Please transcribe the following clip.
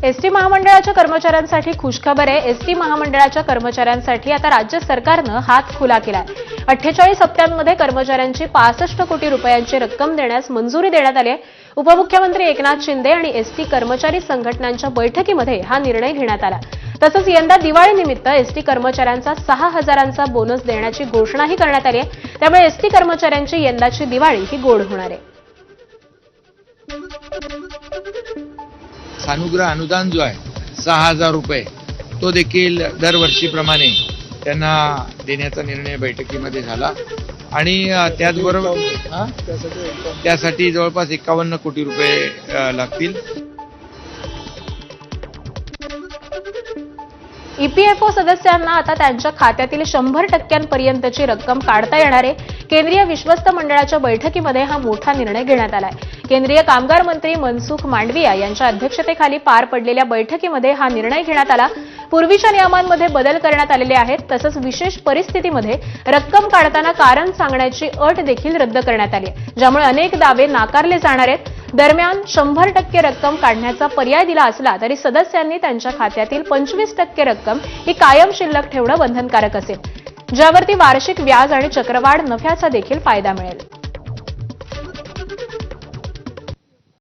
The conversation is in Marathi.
एसटी महामंडळाच्या कर्मचाऱ्यांसाठी खुशखबर आहे। एसटी महामंडळाच्या कर्मचाऱ्यांसाठी आता राज्य सरकारनं हात खुला केलाय। 48 हप्त्यांमध्ये कर्मचाऱ्यांची 65 कोटी रुपयांची रक्कम देण्यास मंजुरी देण्यात आली आहे। उपमुख्यमंत्री एकनाथ शिंदे आणि एसटी कर्मचारी संघटनांच्या बैठकीमध्ये हा निर्णय घेण्यात आला। तसंच यंदा दिवाळीनिमित्त एसटी कर्मचाऱ्यांचा 6,000चा बोनस देण्याची घोषणाही करण्यात आली आहे। त्यामुळे एसटी कर्मचाऱ्यांची यंदाची दिवाळी ही गोड होणार आहे। अनुग्रह अनुदान जो आहे 6,000 रुपये तो देखील दरवर्षीप्रमाणे त्यांना देण्याचा निर्णय बैठकीमध्ये झाला आणि त्याचबरोबर त्यासाठी जवळपास 51 कोटी रुपये लागतील। ईपीएफओ सदस्यांना आता त्यांच्या खात्यातील 100% रक्कम काढता येणार आहे। केंद्रीय विश्वस्त मंडळाच्या बैठकीमध्ये हा मोठा निर्णय घेण्यात आलाय। केंद्रीय कामगार मंत्री मनसुख मांडविया यांच्या अध्यक्षतेखाली पार पडलेल्या बैठकीमध्ये हा निर्णय घेण्यात आला। पूर्वीच्या नियमांमध्ये बदल करण्यात आलेले आहेत। तसंच विशेष परिस्थितीमध्ये रक्कम काढताना कारण सांगण्याची अट देखील रद्द करण्यात आली आहे, ज्यामुळे अनेक दावे नाकारले जाणार आहेत। दरम्यान 100% रक्कम काढण्याचा पर्याय दिला असला तरी सदस्यांनी त्यांच्या खात्यातील 25% रक्कम ही कायम शिल्लक ठेवणं बंधनकारक असेल, ज्यावरती वार्षिक व्याज आणि चक्रवाढ नफ्याचा देखील फायदा मिळेल।